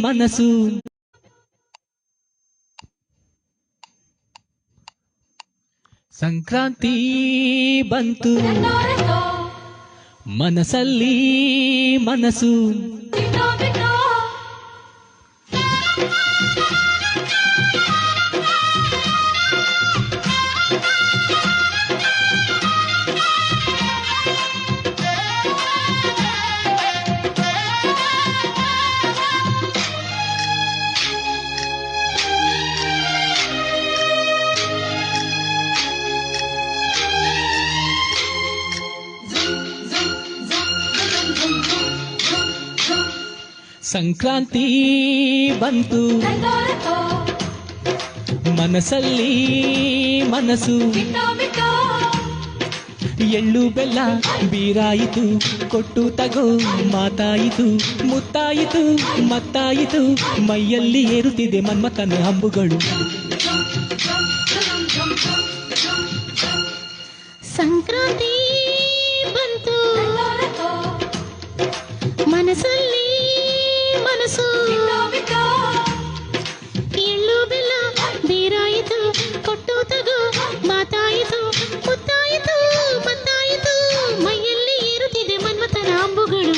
ಮನಸ್ಸು ಸಂಕ್ರಾಂತಿ ಬಂತು ಮನಸ್ಸಲ್ಲಿ ಮನಸ್ಸು ಸಂಕ್ರಾಂತಿ ಬಂತು ಮನಸ್ಸಲ್ಲಿ ಮನಸ್ಸು ಎಳ್ಳು ಬೆಲ್ಲ ಬೀರಾಯಿತು ಕೊಟ್ಟು ತಗೋ ಮಾತಾಯಿತು ಮುತ್ತಾಯಿತು ಮತ್ತಾಯಿತು ಮೈಯಲ್ಲಿ ಏರುತ್ತಿದೆ ಮನ್ಮಥನ ಹಂಬುಗಳು ಸಂಕ್ರಾಂತಿ ಬಂತು ಮನಸ್ಸಲ್ಲಿ ಮನಸ್ಸು ಎಳ್ಳು ಬೆಲ್ಲ ಬೀರಾಯಿತು ಕೊಟ್ಟು ತಗೋ ಮಾತಾಯಿತು ಮುತ್ತಾಯಿತು ಮತ್ತಾಯಿತು ಮೈಯಲ್ಲಿ ಏರುತ್ತಿದೆ ಮನ್ಮಥನ ಅಂಬುಗಳು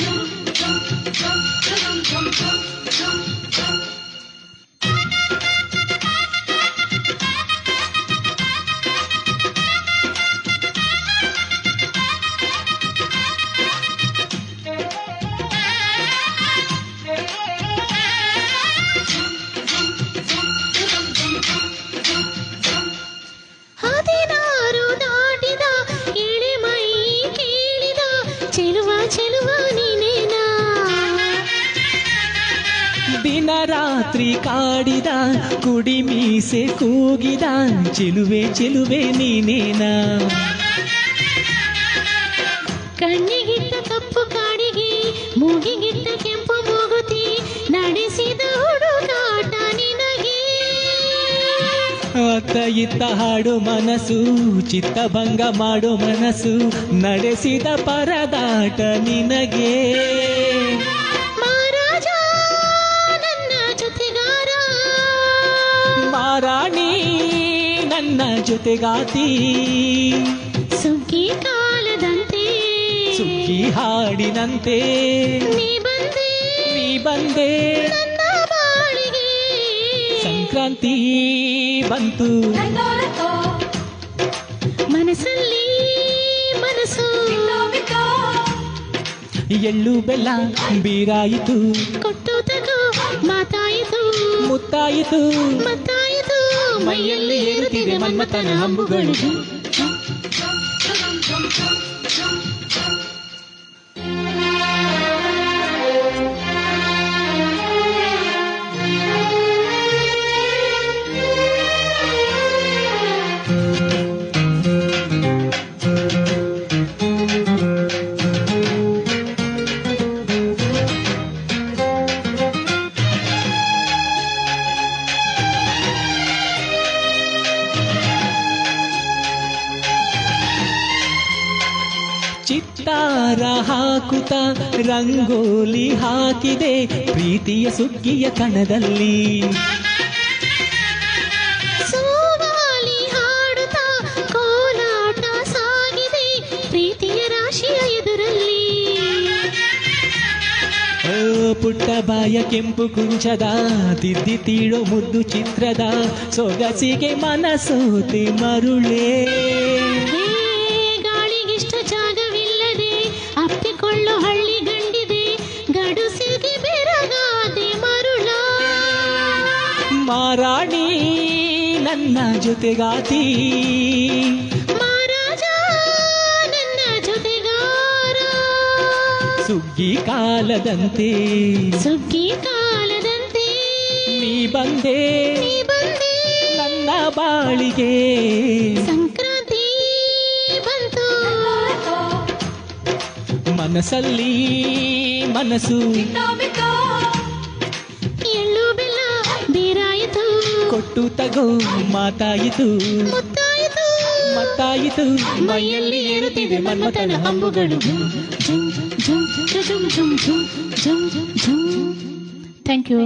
ದಿನ ರಾತ್ರಿ ಕಾಡಿದ ಕುಡಿ ಮೀಸೆ ಕೂಗಿದ ಚೆಲುವೆ ಚೆಲುವೆ ನೀನೇನಾ ಕಣ್ಣಿಗಿಟ್ಟ ಕಪ್ಪು ಕಾಡಿಗೆ ಮೂಗಿಗಿಟ್ಟ ಕೆಂಪು ಮೂಗುತಿ ನಡೆಸಿದ ಹುಡುಗಾಟ ನಿನಗೆ ಅತ್ತ ಇತ್ತ ಹಾಡು ಮನಸ್ಸು ಚಿತ್ತಭಂಗ ಮಾಡೋ ಮನಸ್ಸು ನಡೆಸಿದ ಪರದಾಟ ನಿನಗೆ ಮಾರಾಣಿ ನನ್ನ ಜೊತೆಗಾತಿ ಸುಗ್ಗಿ ಕಾಲದಂತೆ ಸುಗ್ಗಿ ಹಾಡಿನಂತೆ ನೀ ಬಂದೆ ನನ್ನ ಬಾಳಿಗೆ ಸಂಕ್ರಾಂತಿ ಬಂತು ಮನಸ್ಸಲ್ಲಿ ಮನಸ್ಸು ಎಳ್ಳು ಬೆಲ್ಲ ಬೀರಾಯಿತು ಕೊಟ್ಟು ತಗೋ ಮಾತಾಯಿತು ಮುತ್ತಾಯಿತು ಮತ್ತಾಯಿತು ಮೈಯಲ್ಲಿ ಏರುತ್ತಿದೆ ಮನ್ಮಥನ ಹಂಬುಗಳು ಚಿತ್ತಾರ ಹಾಕುತ್ತ ರಂಗೋಲಿ ಹಾಕಿದೆ ಪ್ರೀತಿಯ ಸುಗ್ಗಿಯ ಕಣದಲ್ಲಿ ಸೋವಾಲಿ ಹಾಡುತ್ತಾ ಕೋಲಾಟ ಸಾಗಿದೆ ಪ್ರೀತಿಯ ರಾಶಿಯ ಎದುರಲ್ಲಿ ಪುಟ್ಟ ಬಾಯ ಕೆಂಪು ಕುಂಚದ ತಿದ್ದಿ ತೀಳೋ ಮುದ್ದು ಚಿತ್ರದ ಸೊಗಸಿಗೆ ಮನಸೋತೆ ಮರುಳೇ ಅಪ್ಪಿಕೊಳ್ಳೋ ಹಳ್ಳಿ ಗಂಡಿದೆ ಗಡುಸಿಗೆ ಬೆರಗಾದೆ ಮರುಳ ಮಾರಾಣಿ ನನ್ನ ಜೊತೆಗಾತಿ ಮಹಾರಾಜ ನನ್ನ ಜೊತೆಗಾರ ಸುಗ್ಗಿ ಕಾಲದಂತೆ ನೀ ಬಂದೆ ನನ್ನ ಬಾಳಿಗೆ ಸಂಕ್ರಾಂತಿ ಬಂತು ಮನಸ್ಸಲ್ಲಿ ಮನಸ್ಸು ಎಳ್ಳು ಬೆಲ್ಲ ಬೀರಾಯಿತು ಕೊಟ್ಟು ತಗೋ ಮಾತಾಯಿತು ಮುತ್ತಾಯಿತು ಮತ್ತಾಯಿತು ಮೈಯಲ್ಲಿ ಏರುತ್ತಿದೆ ಮನ್ಮಥನ ಹಂಬುಗಳು ಥ್ಯಾಂಕ್ ಯು.